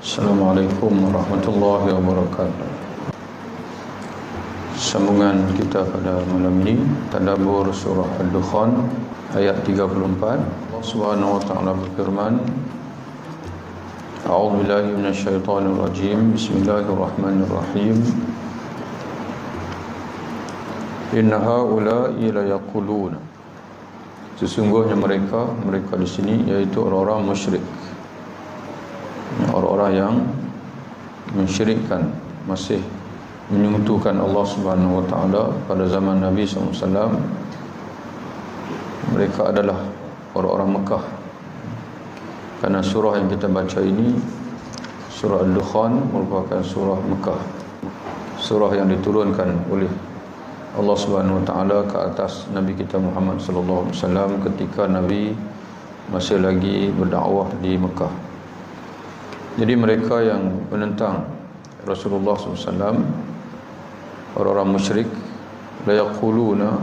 Assalamualaikum warahmatullahi wabarakatuh. Sambungan kita pada malam ini tadabbur surah Ad-Dukhan ayat 34. Allah Subhanahu wa taala berfirman, A'udzu billahi minasyaitonir rajim. Bismillahirrahmanirrahim. Inna haula'i la yaquluna. Sesungguhnya mereka di sini yaitu orang-orang musyrik. Orang-orang yang mensyirikkan, masih menyekutukan Allah Subhanahu wa taala pada zaman Nabi SAW. Mereka adalah orang-orang Mekah. Karena surah yang kita baca ini, surah Ad-Dukhan, merupakan surah Mekah. Surah yang diturunkan oleh Allah Subhanahu wa taala ke atas Nabi kita Muhammad sallallahu alaihi wasallam ketika Nabi masih lagi berdakwah di Mekah. Jadi mereka yang menentang Rasulullah SAW, orang-orang musyrik, la yaquluna,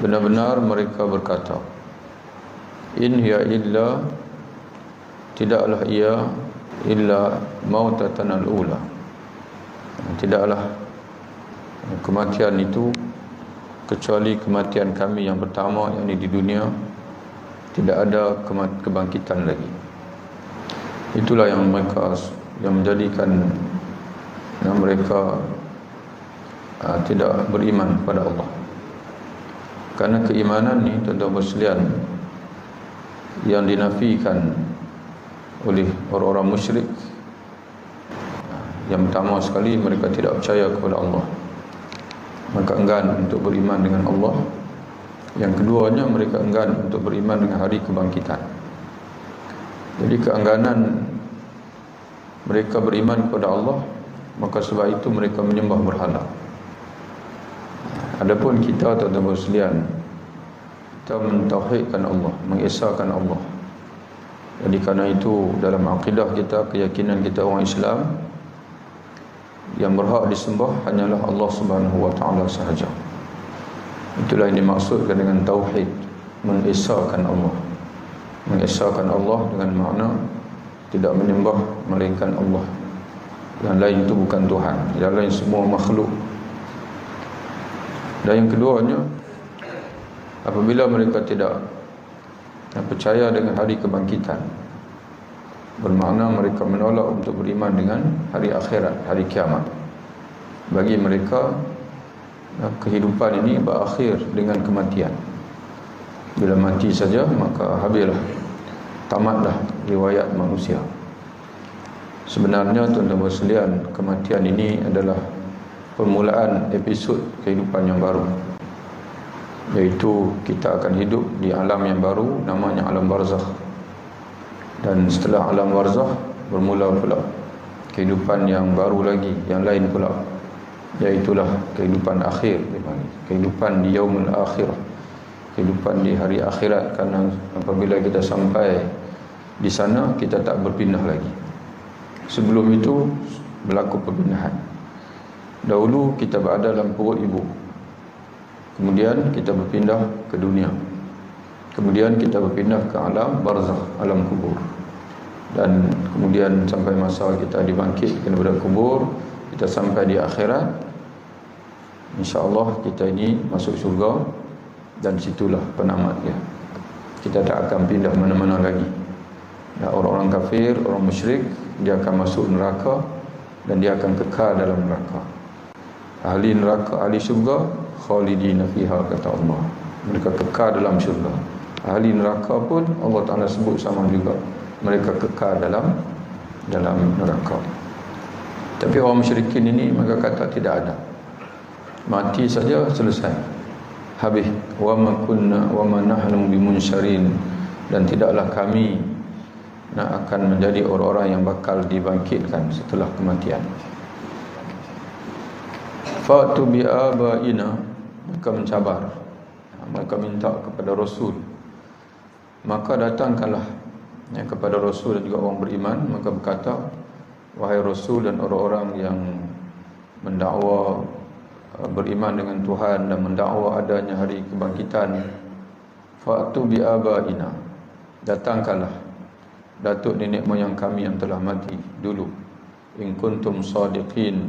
benar-benar mereka berkata, in hiya illa, tidaklah ia illa mautatan al-ula, tidaklah kematian itu kecuali kematian kami yang pertama, yakni di dunia, tidak ada kebangkitan lagi. Itulah yang menjadikan mereka tidak beriman kepada Allah. Karena keimanan ni, tuan-tuan sekalian, yang dinafikan oleh orang-orang musyrik, yang pertama sekali mereka tidak percaya kepada Allah, maka enggan untuk beriman dengan Allah. Yang keduanya, mereka enggan untuk beriman dengan hari kebangkitan. Jadi keengganan mereka beriman kepada Allah, maka sebab itu mereka menyembah berhala. Adapun kita, tuan-tuan sekalian, kita mentauhidkan Allah, mengesahkan Allah. Jadi kerana itu dalam akidah kita, keyakinan kita orang Islam, yang berhak disembah hanyalah Allah Subhanahu wa taala sahaja. Itulah yang dimaksudkan dengan tauhid, mengesahkan Allah. Mengesahkan Allah dengan makna tidak menyembah melainkan Allah. Yang lain itu bukan Tuhan, yang lain semua makhluk. Dan yang keduanya, apabila mereka tidak percaya dengan hari kebangkitan, bermakna mereka menolak untuk beriman dengan hari akhirat, hari kiamat. Bagi mereka, kehidupan ini berakhir dengan kematian. Bila mati saja, maka habislah, tamatlah riwayat manusia. Sebenarnya, tuan-tuan sekalian, kematian ini adalah permulaan episod kehidupan yang baru, iaitu kita akan hidup di alam yang baru, namanya alam barzakh. Dan setelah alam barzakh, bermula pula kehidupan yang baru lagi, yang lain pula, iaitulah kehidupan akhir, kehidupan di yaumul akhirah, kehidupan di hari akhirat. Karena apabila kita sampai di sana, kita tak berpindah lagi. Sebelum itu berlaku perpindahan. Dahulu kita berada dalam perut ibu, kemudian kita berpindah ke dunia, kemudian kita berpindah ke alam barzakh, alam kubur, dan kemudian sampai masa kita dibangkitkan daripada kubur, kita sampai di akhirat. InsyaAllah kita ini masuk syurga, dan situlah penamat dia. Kita tak akan pindah mana-mana lagi. Dan orang-orang kafir, orang musyrik, dia akan masuk neraka, dan dia akan kekal dalam neraka. Ahli neraka, ahli syurga, khalidina fiha, kata Allah, mereka kekal dalam syurga. Ahli neraka pun Allah Ta'ala sebut sama juga, mereka kekal dalam neraka. Tapi orang musyrikin ini maka kata tidak ada, mati saja selesai, habis. Wa ma kunna wa ma nahnu bimunsyarin, dan tidaklah kami akan menjadi orang-orang yang bakal dibangkitkan setelah kematian. Fa'tu bi abaina, mereka mencabar, mereka minta kepada Rasul, maka datangkanlah kepada Rasul dan juga orang beriman. Maka berkata, wahai Rasul dan orang-orang yang mendakwa beriman dengan Tuhan dan mendakwa adanya hari kebangkitan, fa'tu bi abaina, datangkanlah datuk nenek moyang kami yang telah mati dulu. In kuntum sadiqin,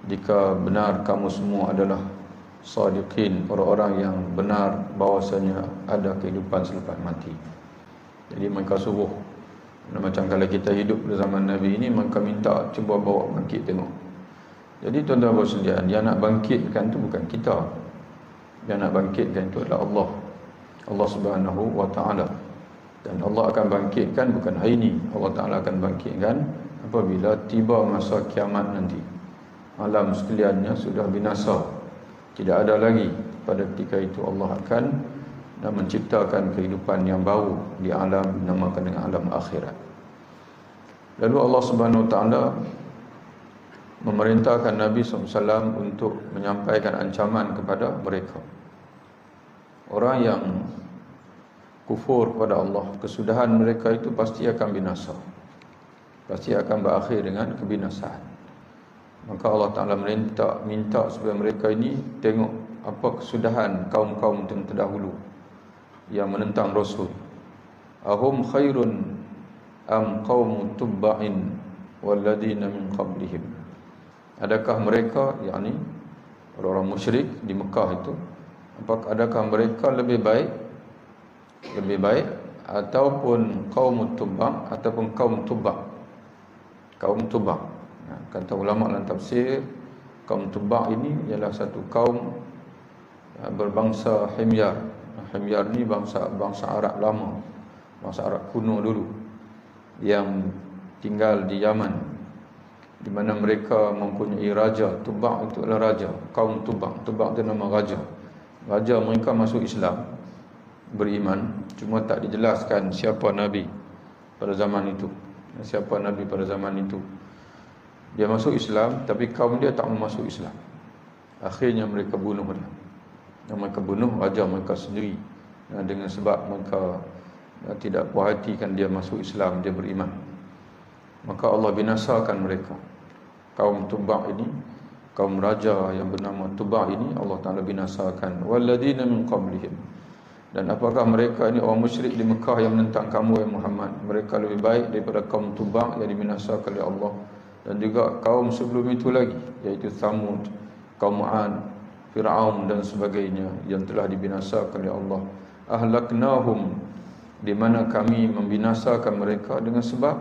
jika benar kamu semua adalah sadiqin, orang-orang yang benar bahawasanya ada kehidupan selepas mati. Jadi mereka suruh, macam kalau kita hidup pada zaman Nabi ini, maka minta cuba bawa bangkit tengok. Jadi tuan-tuan bersekalian, yang nak bangkitkan tu bukan kita. Yang nak bangkitkan itu adalah Allah, Allah Subhanahu wa ta'ala. Dan Allah akan bangkitkan bukan hari ini, Allah Ta'ala akan bangkitkan apabila tiba masa kiamat nanti. Alam sekaliannya sudah binasa, tidak ada lagi. Pada ketika itu Allah akan menciptakan kehidupan yang baru di alam dinamakan dengan alam akhirat. Lalu Allah Subhanahu wa ta'ala memerintahkan Nabi SAW untuk menyampaikan ancaman kepada mereka. Orang yang kufur kepada Allah, kesudahan mereka itu pasti akan binasa, pasti akan berakhir dengan kebinasaan. Maka Allah Ta'ala minta supaya mereka ini tengok apa kesudahan kaum-kaum yang terdahulu yang menentang Rasul. Ahum khairun am qaumu tubba'in walladina min qablihim. Adakah mereka, yakni orang-orang musyrik di Mekah itu, adakah mereka lebih baik ataupun kaum Tubba' ataupun kaum Tubba'? Kaum Tubba', kata ulama dalam tafsir, kaum Tubba' ini ialah satu kaum berbangsa Himyar. Himyar ni bangsa Arab lama, bangsa Arab kuno dulu yang tinggal di Yaman, di mana mereka mempunyai raja. Tubba' itu adalah raja, kaum Tubba'. Tubba' itu nama raja. Raja mereka masuk Islam, beriman, cuma tak dijelaskan siapa Nabi pada zaman itu. Siapa Nabi pada zaman itu. Dia masuk Islam, tapi kaum dia tak mau masuk Islam. Akhirnya mereka bunuh dia. Dan mereka bunuh raja mereka sendiri, dengan sebab mereka tidak puas hatikan dia masuk Islam, dia beriman. Maka Allah binasakan mereka. Kaum Tubba' ini, kaum raja yang bernama Tubba' ini, Allah Ta'ala binasakan. Walladina min qablihim. Dan apakah mereka ini orang musyrik di Mekah yang menentang kamu ya Muhammad, mereka lebih baik daripada kaum Tubba' yang dibinasakan oleh Allah. Dan juga kaum sebelum itu lagi, iaitu Thamud, kaum 'Ad, Fir'aun dan sebagainya yang telah dibinasakan oleh Allah. Ahlaknahum, di mana kami membinasakan mereka dengan sebab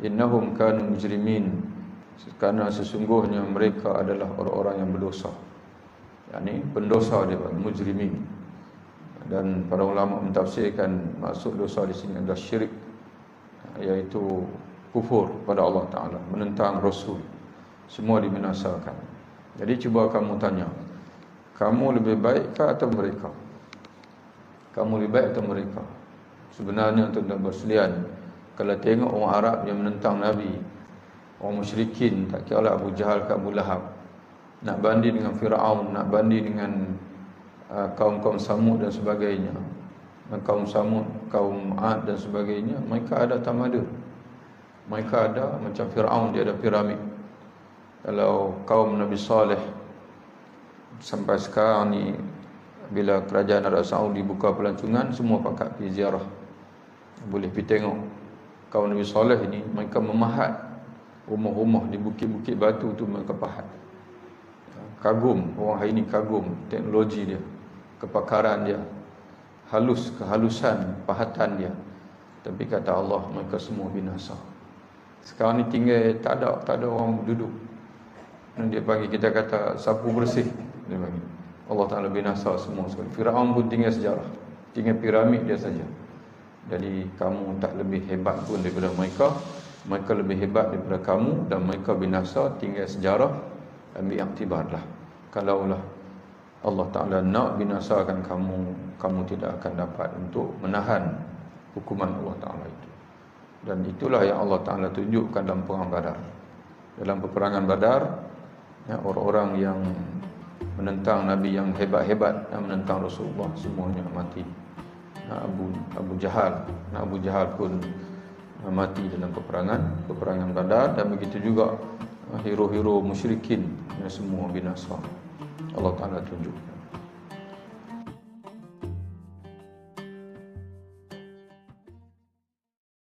innahum kanu mujrimin, kerana sesungguhnya mereka adalah orang-orang yang berdosa, yakni pendosa dia, mujrimin. Dan para ulama mentafsirkan maksud dosa di sini adalah syirik, iaitu kufur pada Allah Ta'ala, menentang Rasul. Semua dibinasakan. Jadi cuba kamu tanya, kamu lebih baikkah atau mereka? Kamu lebih baik atau mereka? Sebenarnya tuan-tuan bersekalian, kalau tengok orang Arab yang menentang Nabi, orang musyrikin, tak kira lah Abu Jahal ke Abu Lahab, nak banding dengan Fir'aun, nak banding dengan kaum-kaum Samud dan sebagainya, kaum Samud, kaum 'Ad dan sebagainya, mereka ada tamadun. Mereka ada macam Fir'aun, dia ada piramid. Kalau kaum Nabi Saleh sampai sekarang ni, bila kerajaan Arab Saudi buka pelancongan, semua pakat pergi ziarah, boleh pergi tengok. Kaum Nabi Saleh ini, mereka memahat rumah-rumah di bukit-bukit batu tu, mereka pahat. Kagum, orang hari ini kagum teknologi dia, kepakaran dia, kehalusan pahatan dia. Tapi kata Allah, mereka semua binasa. Sekarang ni tinggal tak ada orang duduk. Dan dia panggil, kita kata sapu bersih, dia panggil. Allah Ta'ala binasa semua sekali. Fir'aun pun tinggal sejarah, tinggal piramid dia saja. Jadi kamu tak lebih hebat pun daripada mereka, mereka lebih hebat daripada kamu, dan mereka binasa, tinggal sejarah. Ambil iktibarlah. Kalaulah Allah Ta'ala nak binasakan kamu, kamu tidak akan dapat untuk menahan hukuman Allah Ta'ala itu. Dan itulah yang Allah Ta'ala tunjukkan dalam perang Badar. Dalam peperangan Badar, orang-orang yang menentang Nabi, yang hebat-hebat, yang menentang Rasulullah, semuanya mati. Abu Jahal pun mati dalam peperangan Badar. Dan begitu juga hero-hero musyrikin yang semua binasa. Allah Ta'ala tunjuk.